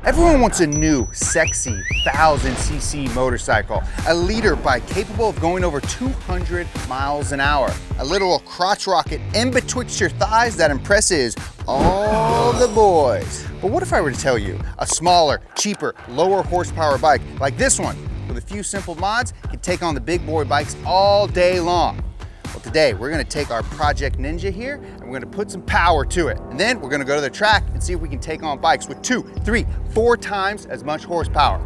Everyone wants a new, sexy 1000cc motorcycle, a leader bike capable of going over 200 miles an hour, a little crotch rocket in betwixt your thighs that impresses all the boys. But what if I were to tell you a smaller, cheaper, lower horsepower bike like this one, with a few simple mods, can take on the big boy bikes all day long? Well, today we're gonna take our Project Ninja here and we're gonna put some power to it. And then we're gonna go to the track and see if we can take on bikes with 2, 3, 4 times as much horsepower.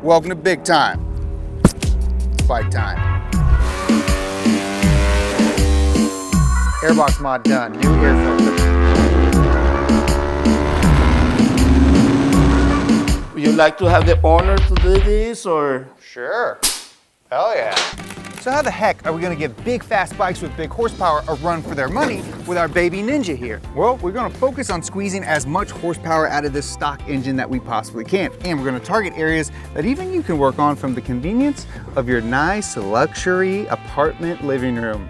Welcome to Big Time. It's bike time. Airbox mod done, new air filter. Would you like to have the honor to do this, or? Sure, hell yeah. So how the heck are we gonna give big fast bikes with big horsepower a run for their money with our baby Ninja here? Well, we're gonna focus on squeezing as much horsepower out of this stock engine that we possibly can. And we're gonna target areas that even you can work on from the convenience of your nice luxury apartment living room.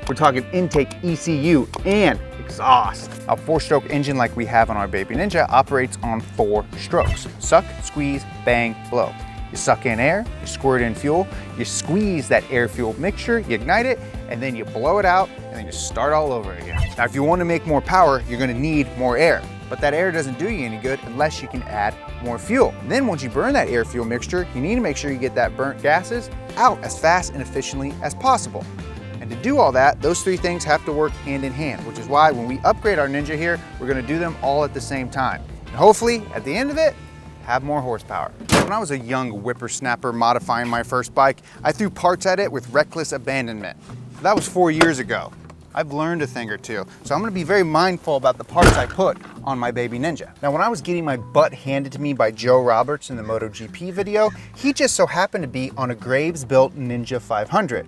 We're talking intake, ECU, and exhaust. A 4-stroke engine like we have on our baby Ninja operates on 4 strokes. Suck, squeeze, bang, blow. You suck in air, you squirt in fuel, you squeeze that air-fuel mixture, you ignite it, and then you blow it out, and then you start all over again. Now, if you want to make more power, you're gonna need more air, but that air doesn't do you any good unless you can add more fuel. And then once you burn that air-fuel mixture, you need to make sure you get that burnt gases out as fast and efficiently as possible. And to do all that, those 3 things have to work hand in hand, which is why when we upgrade our Ninja here, we're gonna do them all at the same time. And hopefully, at the end of it, have more horsepower. When I was a young whippersnapper modifying my first bike, I threw parts at it with reckless abandonment. That was 4 years ago. I've learned a thing or two, so I'm gonna be very mindful about the parts I put on my baby Ninja. Now, when I was getting my butt handed to me by Joe Roberts in the MotoGP video, he just so happened to be on a Graves built Ninja 500.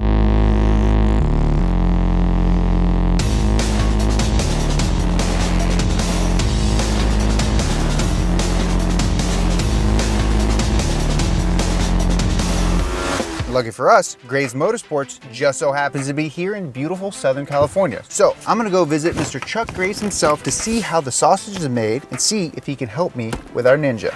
Lucky for us, Graves Motorsports just so happens to be here in beautiful Southern California. So I'm gonna go visit Mr. Chuck Graves himself to see how the sausage is made and see if he can help me with our Ninja.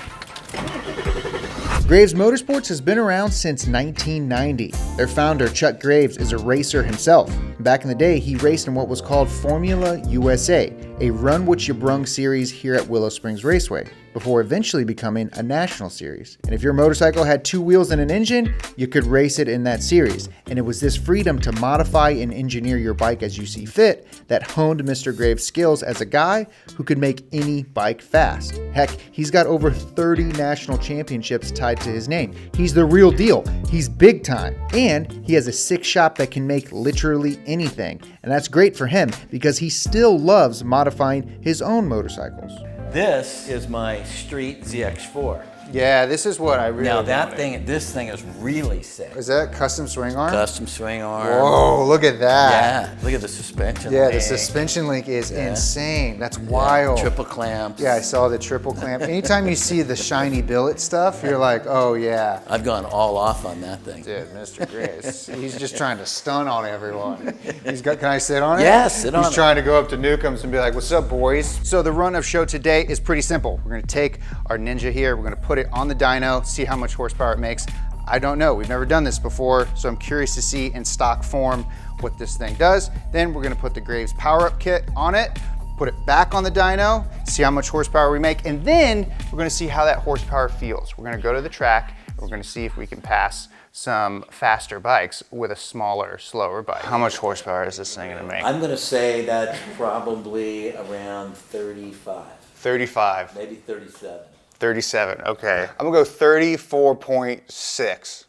Graves Motorsports has been around since 1990. Their founder, Chuck Graves, is a racer himself. Back in the day, he raced in what was called Formula USA, a run what you brung series here at Willow Springs Raceway, before eventually becoming a national series. And if your motorcycle had 2 wheels and an engine, you could race it in that series. And it was this freedom to modify and engineer your bike as you see fit that honed Mr. Graves' skills as a guy who could make any bike fast. Heck, he's got over 30 national championships tied to his name. He's the real deal. He's big time. And he has a sick shop that can make literally anything. And that's great for him because he still loves modifying his own motorcycles. This is my street ZX4. Yeah, this is what I really Now that wanted. thing, this thing is really sick. Is that custom swing arm? Custom swing arm. Whoa, look at that. Yeah, look at the suspension. Yeah, link. the suspension link is Yeah. insane. That's Yeah, wild. triple clamps. Yeah, I saw the triple clamp. Anytime you see the shiny billet stuff, you're like, oh yeah. I've gone all off on that thing. Dude, Mr. Grace, he's just trying to stun on everyone. Can I sit on it? Yes, sit on He's it. trying to go up to Newcomb's and be like, what's up, boys? So the run of show today is pretty simple. We're gonna take our Ninja here, we're gonna put it on the dyno, see how much horsepower it makes. I don't know, we've never done this before, so I'm curious to see in stock form what this thing does. Then we're gonna put the Graves power-up kit on it, put it back on the dyno, see how much horsepower we make, and then we're gonna see how that horsepower feels. We're gonna go to the track, and we're gonna see if we can pass some faster bikes with a smaller, slower bike. How much horsepower is this thing gonna make? I'm gonna say that's probably around 35. 35. Maybe 37. 37, okay. I'm gonna go 34.6.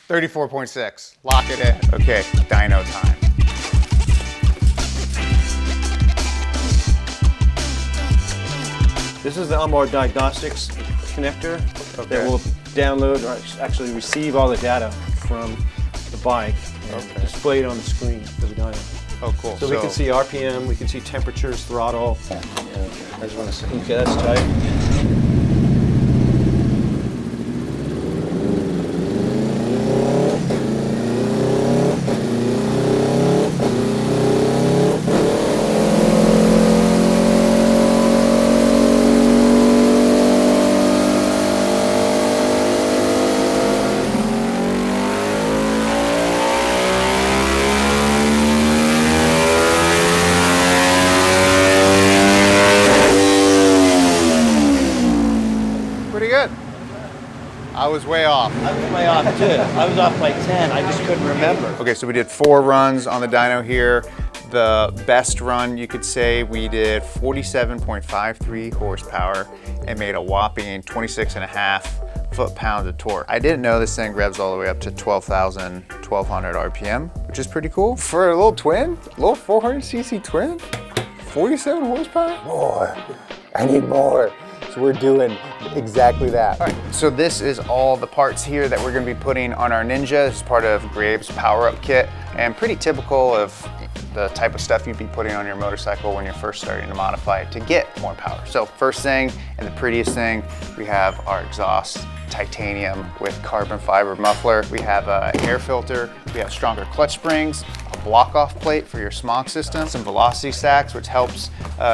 34.6, lock it in. Okay, dyno time. This is the onboard diagnostics connector that will download or actually receive all the data from the bike and display it on the screen for the dyno. Oh, cool. So we can see RPM, we can see temperatures, throttle. I just wanna see. Okay, that's tight. pretty good. I was way off. I was way off too. I was off by 10. I just couldn't remember. Okay, so we did 4 runs on the dyno here. The best run, you could say, we did 47.53 horsepower and made a whopping 26.5 foot-pounds of torque. I didn't know this thing revs all the way up to 12,000, 1,200 RPM, which is pretty cool. For a little twin, a little 400cc twin, 47 horsepower? More, I need more. So we're doing exactly that. All right, so this is all the parts here that we're gonna be putting on our Ninja as part of Graves power-up kit, and pretty typical of the type of stuff you'd be putting on your motorcycle when you're first starting to modify it to get more power. So first thing, and the prettiest thing, we have our exhaust titanium with carbon fiber muffler. We have an air filter, we have stronger clutch springs, a block-off plate for your smog system, some velocity stacks, which helps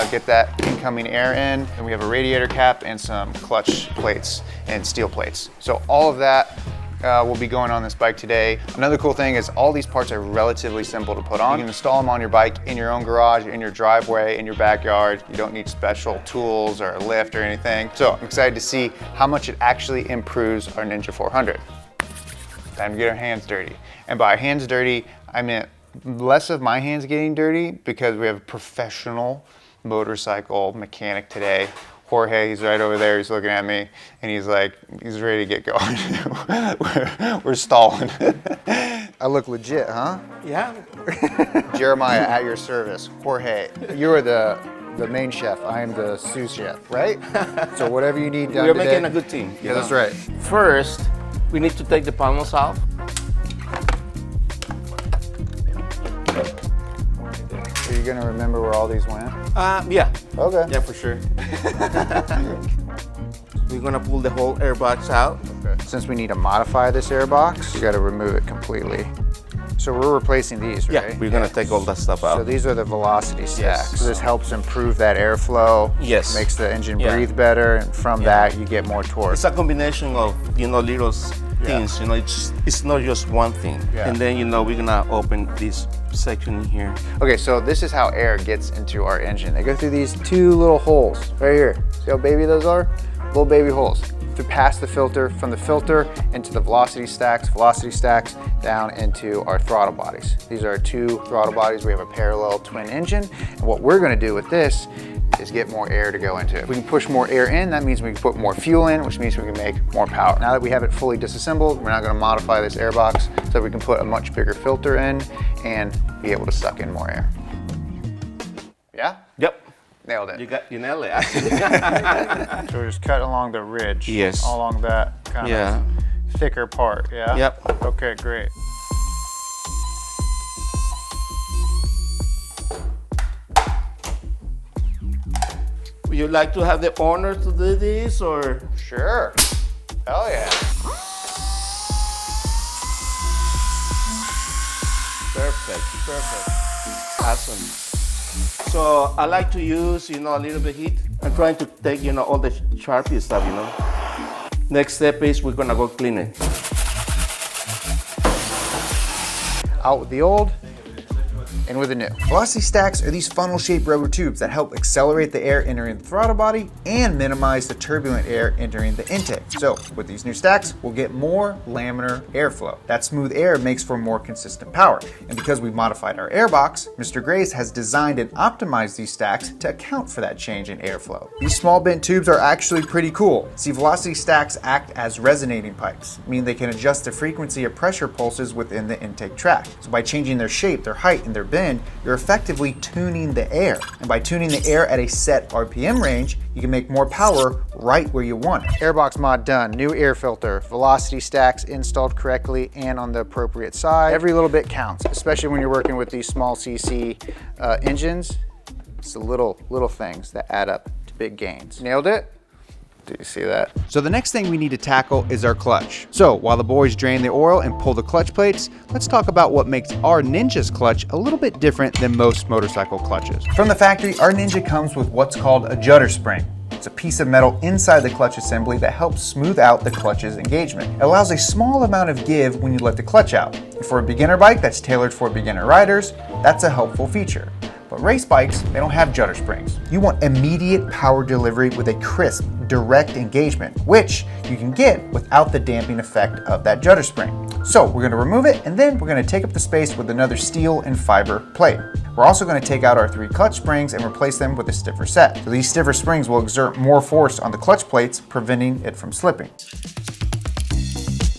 get that incoming air in, and we have a radiator cap and some clutch plates and steel plates. So all of that will be going on this bike today. Another cool thing is all these parts are relatively simple to put on. You can install them on your bike in your own garage, in your driveway, in your backyard. You don't need special tools or a lift or anything. So I'm excited to see how much it actually improves our Ninja 400. Time to get our hands dirty. And by hands dirty, I meant less of my hands getting dirty because we have a professional motorcycle mechanic today. Jorge, he's right over there, he's looking at me, and he's like, he's ready to get going. we're stalling. I look legit, huh? Yeah. Jeremiah, at your service. Jorge, you are the main chef, I am the sous chef, right? So whatever you need done We're today. making a good team. Yeah, that's right. First, we need to take the panels off. Are you gonna remember where all these went? Yeah. Okay. Yeah, for sure. We're gonna pull the whole airbox out. Okay. Since we need to modify this airbox, you gotta remove it completely. So we're replacing these, right? Yeah, we're gonna take all that stuff out. So these are the velocity stacks. Yes. So this helps improve that airflow. Yes. Makes the engine Yeah. breathe better, and from that you get more torque. It's a combination of, little things, it's not just one thing. Yeah. And then, we're gonna open this section in here. Okay, so this is how air gets into our engine. They go through these 2 little holes right here. See how baby those are? Little baby holes. To pass the filter, from the filter into the velocity stacks down into our throttle bodies. These are our 2 throttle bodies. We have a parallel twin engine. And what we're gonna do with this is get more air to go into it. If we can push more air in, that means we can put more fuel in, which means we can make more power. Now that we have it fully disassembled, we're not gonna modify this airbox so we can put a much bigger filter in and be able to suck in more air. Yeah? Yep. Nailed it. You nailed it, actually. So we're just cutting along the ridge. Yes. All along that kind Yeah. of thicker part, yeah? Yep. Okay, great. Would you like to have the honor to do this, or? Sure. Hell yeah. Perfect. Awesome. So I like to use, a little bit heat. I'm trying to take, all the Sharpie stuff, Next step is we're gonna go clean it. Out with the old, in with the new. Velocity stacks are these funnel-shaped rubber tubes that help accelerate the air entering the throttle body and minimize the turbulent air entering the intake. So with these new stacks, we'll get more laminar airflow. That smooth air makes for more consistent power. And because we've modified our airbox, Mr. Graves has designed and optimized these stacks to account for that change in airflow. These small bent tubes are actually pretty cool. See, velocity stacks act as resonating pipes, meaning they can adjust the frequency of pressure pulses within the intake tract. So by changing their shape, their height, and their bend, you're effectively tuning the air. And by tuning the air at a set RPM range, you can make more power right where you want it. Airbox mod done, new air filter, velocity stacks installed correctly and on the appropriate side. Every little bit counts, especially when you're working with these small CC engines. It's the little things that add up to big gains. Nailed it? Do you see that? So the next thing we need to tackle is our clutch. So while the boys drain the oil and pull the clutch plates, let's talk about what makes our Ninja's clutch a little bit different than most motorcycle clutches. From the factory, our Ninja comes with what's called a judder spring. It's a piece of metal inside the clutch assembly that helps smooth out the clutch's engagement. It allows a small amount of give when you let the clutch out. For a beginner bike that's tailored for beginner riders, that's a helpful feature. But race bikes, they don't have judder springs. You want immediate power delivery with a crisp, direct engagement, which you can get without the damping effect of that judder spring. So we're gonna remove it, and then we're gonna take up the space with another steel and fiber plate. We're also gonna take out our 3 clutch springs and replace them with a stiffer set. So these stiffer springs will exert more force on the clutch plates, preventing it from slipping.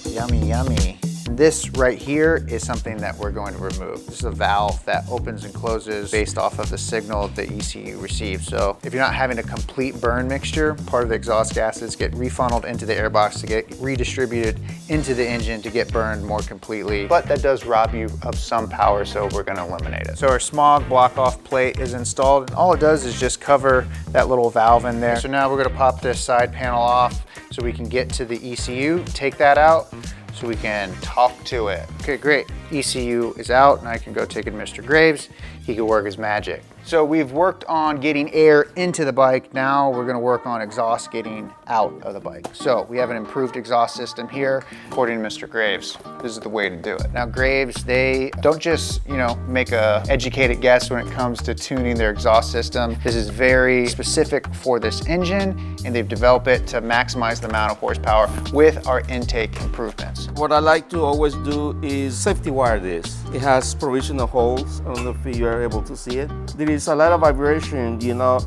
Yummy, yummy. This right here is something that we're going to remove. This is a valve that opens and closes based off of the signal the ECU receives. So if you're not having a complete burn mixture, part of the exhaust gases get refunneled into the airbox to get redistributed into the engine to get burned more completely. But that does rob you of some power, so we're gonna eliminate it. So our smog block-off plate is installed, and all it does is just cover that little valve in there. So now we're gonna pop this side panel off so we can get to the ECU, take that out, so we can talk to it. Okay, great. ECU is out, and I can go take it to Mr. Graves. He can work his magic. So we've worked on getting air into the bike. Now we're gonna work on exhaust getting out of the bike. So we have an improved exhaust system here, according to Mr. Graves. This is the way to do it. Now Graves, they don't just, make a educated guess when it comes to tuning their exhaust system. This is very specific for this engine, and they've developed it to maximize the amount of horsepower with our intake improvements. What I like to always do is safety wire this. It has provisional holes. I don't know if you are able to see it. There is a lot of vibration,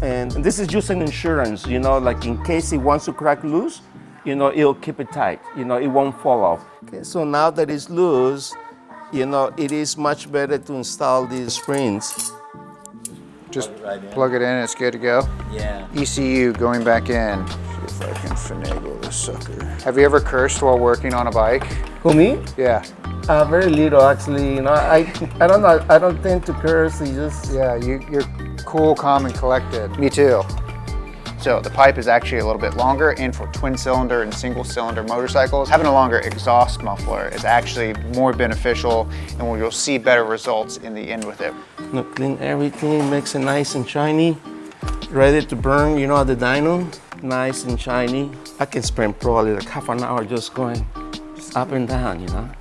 and this is just an insurance, like in case it wants to crack loose, it'll keep it tight, it won't fall off. Okay, so now that it's loose, it is much better to install these springs. Just Plug it right in. plug it in, it's good to go. Yeah. ECU going back in. See if I can finagle this sucker. Have you ever cursed while working on a bike? Who, me? Yeah. Very little, actually. I don't know. I don't tend to curse. You just Yeah, you're cool, calm, and collected. Me too. So the pipe is actually a little bit longer, and for twin cylinder and single cylinder motorcycles, having a longer exhaust muffler is actually more beneficial, and you'll see better results in the end with it. clean everything, makes it nice and shiny, ready to burn. At the dyno, nice and shiny. I can spend probably like half an hour just going up and down.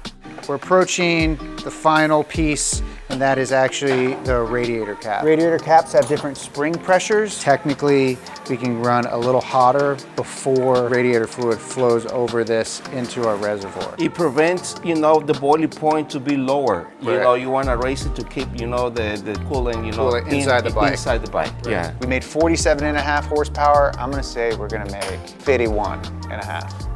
We're approaching the final piece, and that is actually the radiator cap. Radiator caps have different spring pressures. Technically, we can run a little hotter before radiator fluid flows over this into our reservoir. It prevents, the boiling point to be lower. Right. You want to raise it to keep, the coolant, Coolant inside the bike. Inside the bike, yeah. We made 47.5 horsepower. I'm gonna say we're gonna make 51.5.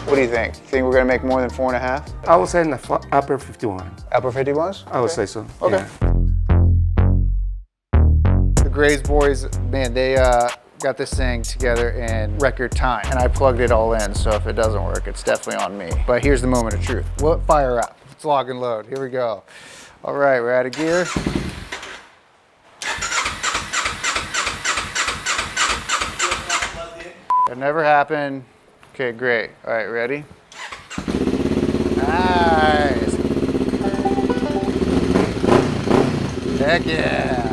What do you think? Think we're gonna make more than 4.5? I would say in the upper 51. Upper 51s? I would say so. Okay. Yeah. The Graves boys, man, they got this thing together in record time, and I plugged it all in, so if it doesn't work, it's definitely on me. But here's the moment of truth. We'll fire up. Let's lock and load. Here we go. All right, we're out of gear. That never happened. Okay, great. All right, ready? Nice. Heck yeah.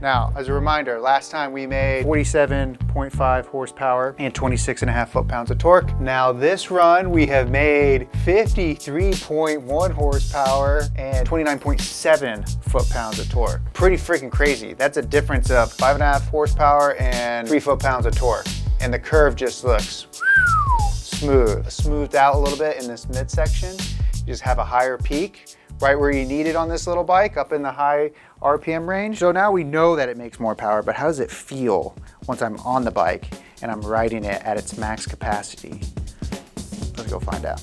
Now, as a reminder, last time we made 47.5 horsepower and 26.5 foot-pounds of torque. Now this run, we have made 53.1 horsepower and 29.7 foot-pounds of torque. Pretty freaking crazy. That's a difference of 5.5 horsepower and 3 foot-pounds of torque. And the curve just looks smooth. Smoothed out a little bit in this midsection. You just have a higher peak, right where you need it on this little bike, up in the high RPM range. So now we know that it makes more power, but how does it feel once I'm on the bike and I'm riding it at its max capacity? go find out.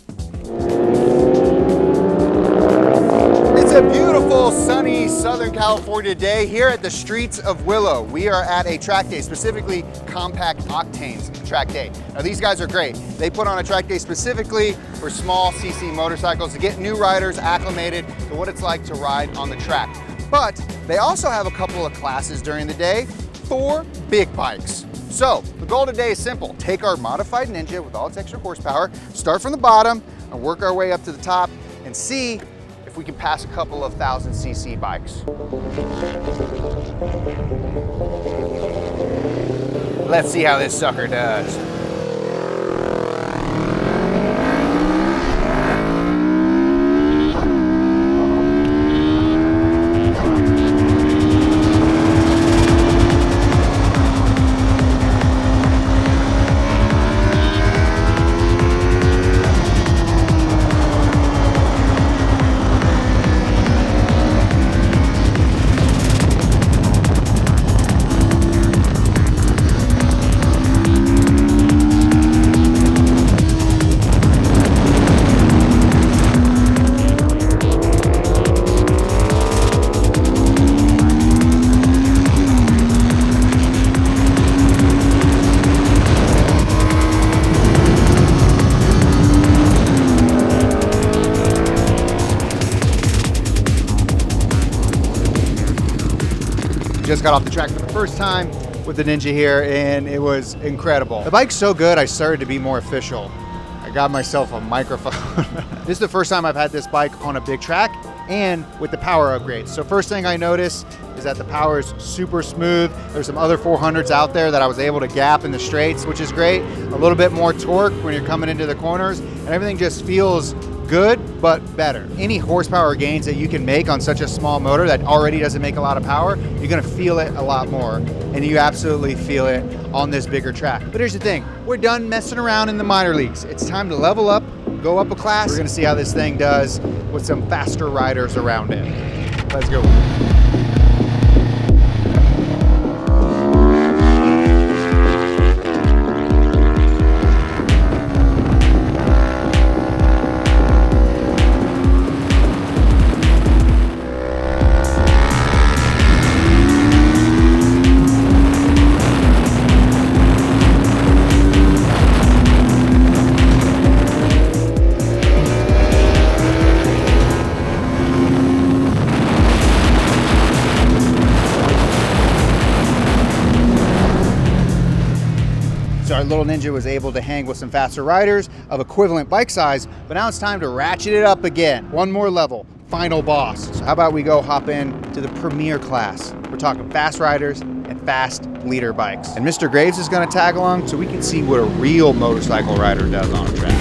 It's a beautiful, sunny Southern California day here at the streets of Willow. We are at a track day, specifically Compact Octane's track day. Now these guys are great. They put on a track day specifically for small CC motorcycles to get new riders acclimated to what it's like to ride on the track. But they also have a couple of classes during the day for big bikes. So the goal today is simple. Take our modified Ninja with all its extra horsepower, start from the bottom and work our way up to the top and see if we can pass a couple of 1,000cc bikes. Let's see how this sucker does. Just got off the track for the first time with the Ninja here and it was incredible. The bike's so good I started to be more official. I got myself a microphone. This is the first time I've had this bike on a big track and with the power upgrades. So first thing I noticed is that the power is super smooth. There's some other 400s out there that I was able to gap in the straights, which is great. A little bit more torque when you're coming into the corners and everything just feels good, but better. Any horsepower gains that you can make on such a small motor that already doesn't make a lot of power, you're gonna feel it a lot more. And you absolutely feel it on this bigger track. But here's the thing, we're done messing around in the minor leagues. It's time to level up, go up a class. We're gonna see how this thing does with some faster riders around it. Let's go. So our little Ninja was able to hang with some faster riders of equivalent bike size, but now it's time to ratchet it up again. One more level, final boss. So how about we go hop in to the premier class? We're talking fast riders and fast leader bikes. And Mr. Graves is gonna tag along so we can see what a real motorcycle rider does on a track.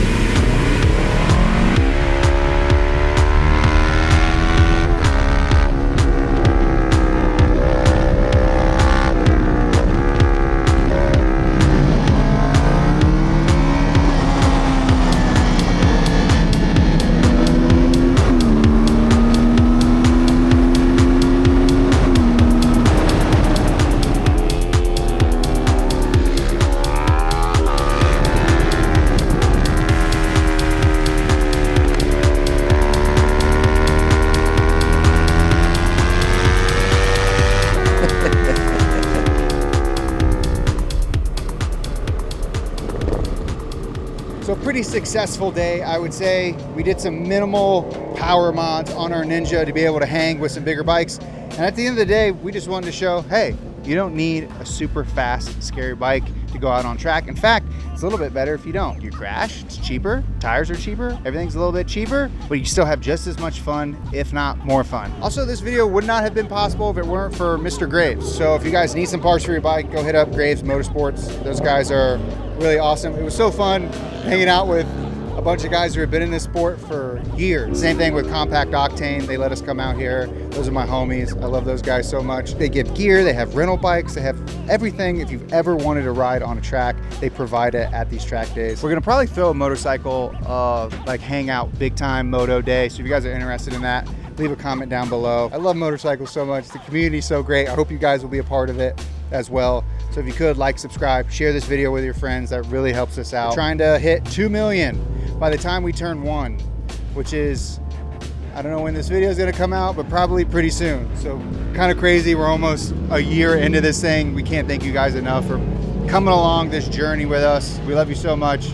So pretty successful day, I would say. We did some minimal power mods on our Ninja to be able to hang with some bigger bikes. And at the end of the day, we just wanted to show, hey, you don't need a super fast, scary bike to go out on track. In fact, it's a little bit better if you don't. You crash, it's cheaper, tires are cheaper, everything's a little bit cheaper, but you still have just as much fun, if not more fun. Also, this video would not have been possible if it weren't for Mr. Graves. So if you guys need some parts for your bike, go hit up Graves Motorsports. Those guys are really awesome. It was so fun hanging out with a bunch of guys who have been in this sport for years. Same thing with Compact Octane. They let us come out here. Those are my homies. I love those guys so much. They give gear, they have rental bikes, they have everything. If you've ever wanted to ride on a track, they provide it at these track days. We're gonna probably throw a motorcycle like hangout big time moto day. So if you guys are interested in that, leave a comment down below. I love motorcycles so much. The community's so great. I hope you guys will be a part of it as well. So if you could, like, subscribe, share this video with your friends. That really helps us out. We're trying to hit 2 million by the time we turn 1, which is, I don't know when this video is going to come out, but probably pretty soon. So kind of crazy. We're almost a year into this thing. We can't thank you guys enough for coming along this journey with us. We love you so much.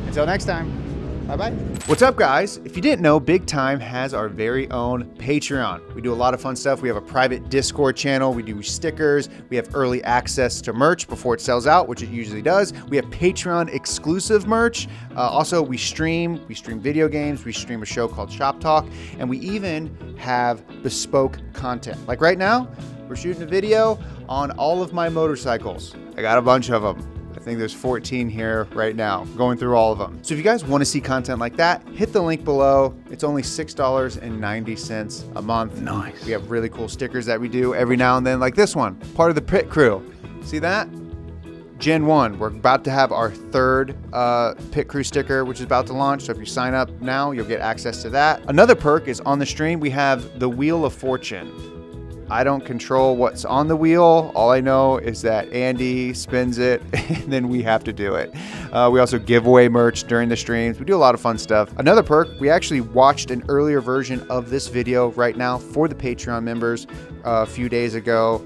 Until next time, bye-bye. What's up, guys? If you didn't know, BigTime has our very own Patreon. We do a lot of fun stuff. We have a private Discord channel. We do stickers. We have early access to merch before it sells out, which it usually does. We have Patreon exclusive merch. Also, we stream video games. We stream a show called Shop Talk. And we even have bespoke content. Like right now, we're shooting a video on all of my motorcycles. I got a bunch of them. I think there's 14 here right now, going through all of them. So if you guys want to see content like that, hit the link below. It's only $6.90 a month. Nice. We have really cool stickers that we do every now and then, like this one, part of the pit crew. See that? Gen 1, we're about to have our 3rd pit crew sticker, which is about to launch. So if you sign up now, you'll get access to that. Another perk is on the stream, we have the Wheel of Fortune. I don't control what's on the wheel. All I know is that Andy spins it and then we have to do it. We also give away merch during the streams. We do a lot of fun stuff. Another perk, we actually watched an earlier version of this video right now for the Patreon members a few days ago.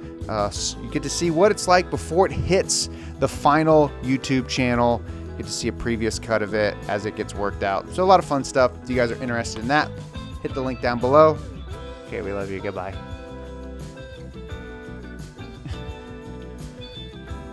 So you get to see what it's like before it hits the final YouTube channel. You get to see a previous cut of it as it gets worked out. So a lot of fun stuff. If you guys are interested in that, hit the link down below. Okay, we love you. Goodbye.